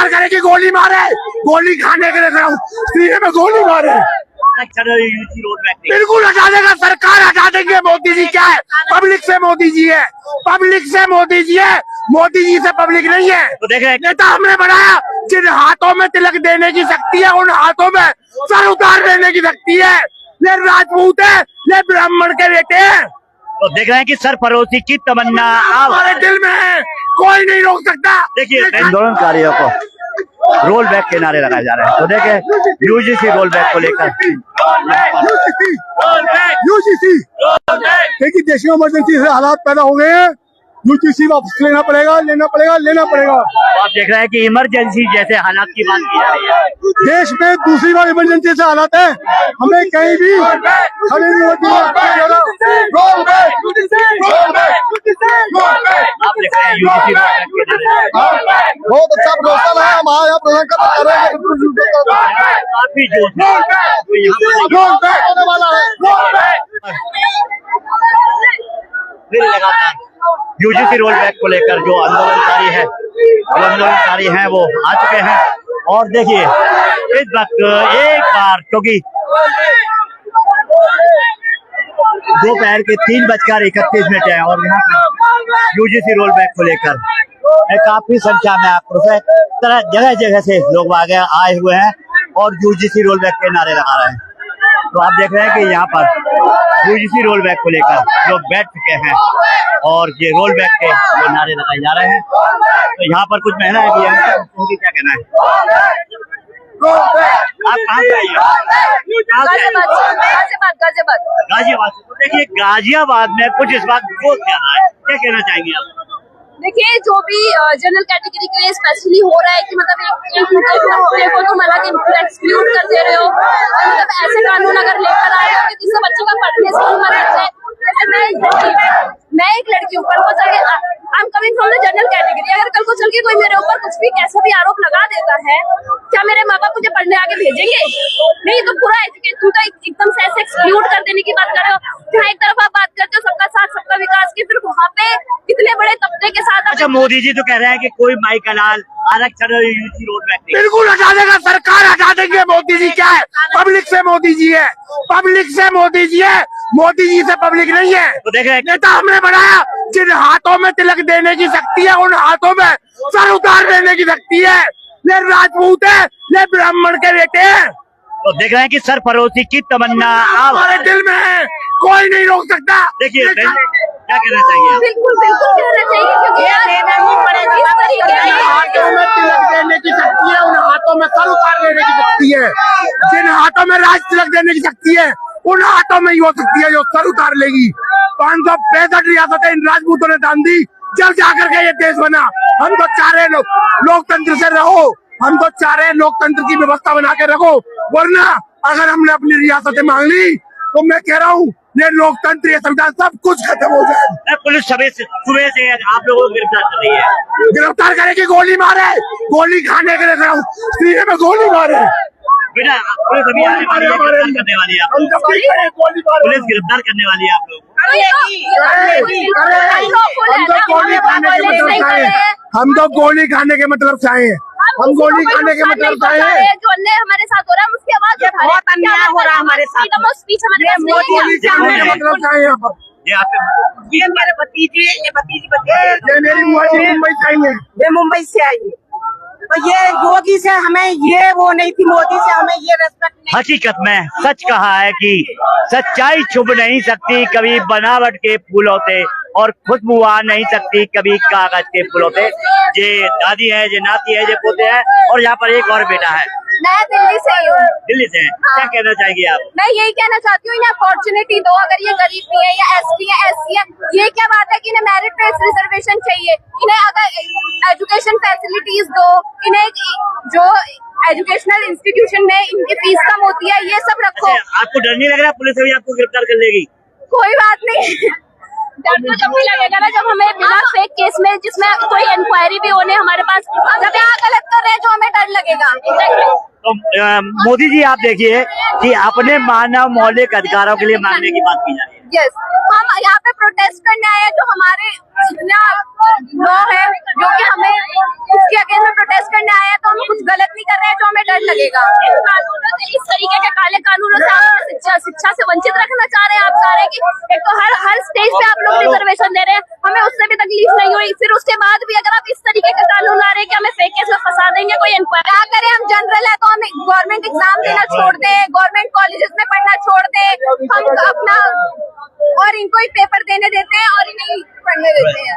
गिरफ्तार करे कि गोली मारे, गोली खाने के लिए खड़ा हूँ, सीने में गोली मारे। बिल्कुल हटा देगा, सरकार हटा देंगे। मोदी जी क्या है, पब्लिक से मोदी जी है, पब्लिक से मोदी जी है, मोदी जी से पब्लिक नहीं है। तो देख रहे नेता हमने बनाया, जिन हाथों में तिलक देने की शक्ति है उन हाथों में सर उतार देने की शक्ति है। ये राजपूत है, ये ब्राह्मण के बेटे हैं। तो देख रहे हैं कि सरफरोशी की तमन्ना हमारे दिल में है, कोई नहीं रोक सकता। देखिए आंदोलनकारियों को रोल बैक के नारे लगाए जा रहे हैं। तो देखिए यूजीसी रोल बैक को लेकर यूजीसी देखिए, देश में इमरजेंसी से हालात पैदा हो गए हैं, यूजीसी वापस लेना पड़ेगा, लेना पड़ेगा, लेना पड़ेगा। आप देख रहे हैं कि इमरजेंसी जैसे हालात की बात की जा रही है। देश में दूसरी बार इमरजेंसी से हालात है, हमें कहीं भी खड़े नहीं होती है। आप देख रहे हैं यूजीसी बहुत अच्छा प्रदर्शन है, हमारे यहाँ प्रदर्शन कर रहे हैं, काफी जोश लगातार यूजीसी रोल बैक को लेकर जो आंदोलनकारी हैं वो आ चुके हैं। और देखिए इस वक्त एक बार क्योंकि दोपहर के 3:31 है और यहाँ पर यूजीसी रोल बैक को लेकर काफी संख्या में तरह जगह जगह से लोग आए हुए हैं और यूजीसी रोल बैक के नारे लगा रहे हैं। तो आप देख रहे हैं कि यहाँ पर यूजीसी रोल बैक को लेकर लोग बैठ चुके हैं और ये रोल बैक के जो नारे लगाए जा रहे हैं। तो यहाँ पर कुछ महिलाएं भी हैं, उनकी क्या कहना है? आप कहाँ से आई हो? गाजियाबाद। तो देखिए गाजियाबाद में कुछ इस बात जोश क्या रहा है, क्या कहना चाहेंगे आप? देखिए जो भी जनरल कैटेगरी के लिए स्पेशली हो रहा है कि मतलब एक तबके को तुम अलग एक्सक्लूड कर दे रहे हो, मतलब ऐसे कानून अगर लेकर आए हो कि जिससे बच्चों का पढ़ने से मदद है। जैसे मैं एक लड़की हूँ, कल को चल के I am coming from the general category, अगर कल को चल के कोई मेरे ऊपर कुछ भी कैसा भी आरोप लगा देता है, क्या मेरे माँ बाप मुझे पढ़ने आगे भेजेंगे? नहीं, तो पूरा एजुकेशन का एकदम से ऐसे एक्सक्लूड कर देने की बात कर रहे हो। जहाँ एक तरफ आप बात करते हो सबका साथ सबका विकास की, फिर वहाँ पे इतने बड़े तबके के साथ। अच्छा, मोदी जी तो कह रहे हैं कि कोई माई का लाल आरक्षण यूजी रोड बैक बिल्कुल हटा देगा, सरकार हटा देंगे। मोदी जी क्या है, पब्लिक से मोदी जी है, पब्लिक से मोदी जी है, मोदी जी से पब्लिक नहीं है। तो देख रहे हैं नेता हमने बनाया, जिन हाथों में तिलक देने की शक्ति है उन हाथों में सर उतार देने की शक्ति है। ये राजपूत है, ये ब्राह्मण के बेटे हैं। तो देख रहे हैं कि सरफरोशी की तमन्ना हमारे दिल में है, कोई नहीं रोक सकता। देखिए क्या कहना चाहिए? बिल्कुल बिल्कुल कहना चाहिए, क्योंकि यार हाथों में तिलक देने की शक्ति है, उन हाथों में सर उतार देने की शक्ति है। जिन हाथों में राज तिलक देने की शक्ति है उन हाथों में ही हो सकती है जो सर उतार लेगी। 565 रियासतें इन राजपूतों ने दान दी, जब जाकर के ये देश बना। हम तो चाह रहे लोकतंत्र से रहो, हम तो चाह रहे लोकतंत्र की व्यवस्था बना के रखो, वरना अगर हमने अपनी रियासतें मांग ली तो मैं कह रहा हूँ ये लोकतंत्र, ये संविधान सब कुछ खत्म हो जाए। पुलिस सुबह से आप लोगों को गिरफ्तार कर रही है। गिरफ्तार करे कि गोली मारे, गोली खाने के लिए खड़ा हूँ, सीने में गोली मारे। बेटा पुलिस अभी आने वाली है, गिरफ्तार करने वाली है, पुलिस गिरफ्तार करने वाली है आप लोग। हम तो गोली खाने के मतलब से आए हैं, हम गोली खाने के मतलब से आए हैं। जो अन्याय हमारे साथ हो रहा है उसकी आवाज बहुत अन्याय हो रहा है हमारे साथ। फ्रीडम ऑफ स्पीच हमारे पास नहीं है। गोली खाने के मतलब से आए यहाँ पर। ये मेरे भतीजे, ये मेरी मुंबई से आई है, ये मुंबई से आई है। तो ये योगी से हमें ये वो नहीं थी, मोदी से हमें ये रेस्पेक्ट नहीं। हकीकत में सच कहा है कि सच्चाई छुप नहीं सकती कभी बनावट के फूलों से और खुशबू आ नहीं सकती कभी कागज के फूलों से। ये दादी है, ये नाती है, ये पोते हैं और यहाँ पर एक और बेटा है। मैं दिल्ली से ही हूँ। दिल्ली से? क्या कहना चाहेंगे आप? मैं यही कहना चाहती हूँ, इन्हें अपॉर्चुनिटी दो। अगर ये गरीब भी है या एसटी है, एससी है, ये क्या बात है कि इन्हें मेरिट बेस्ड रिजर्वेशन चाहिए? इन्हें अगर एजुकेशन फैसिलिटीज दो, इन्हें जो एजुकेशनल इंस्टीट्यूशन में इनकी फीस कम होती है ये सब रखो। आपको डर नहीं लग रहा पुलिस अभी आपको गिरफ्तार कर लेगी? कोई बात नहीं, डर तो जब भी लगेगा ना जब हमें बिना फेक केस में जिसमें कोई इंक्वायरी भी होने हमारे पास, जब यहाँ गलत कर रहे हैं जो हमें डर लगेगा। तो मोदी जी आप देखिए कि अपने मानव मौलिक अधिकारों के लिए मांगने की बात की जा रही है। यस, हम यहाँ पे प्रोटेस्ट करने आए हैं, जो हमारे जितना लॉ है जो कि हमें उसके अगेंस्ट में प्रोटेस्ट करने आए हैं, तो हम मिलेगा। इन कानूनों से, इस तरीके के काले कानूनों से आप हमें शिक्षा से वंचित रखना चाह रहे हैं। आप चाह रहे हैं कि एक तो हर स्टेज पे आप लोग रिजर्वेशन दे रहे हैं, हमें उससे भी तकलीफ नहीं हुई, फिर उसके बाद भी अगर आप इस तरीके के कानून ला रहे हैं कि हमें फेक केस में फंसा देंगे, कोई इंक्वायरी क्या करें, हम जनरल है तो हम गवर्नमेंट एग्जाम देना छोड़ दे, गवर्नमेंट कॉलेजेस में पढ़ना छोड़ दे, हम अपना और इनको ही पेपर देने देते हैं और इन्हें पढ़ने देते हैं।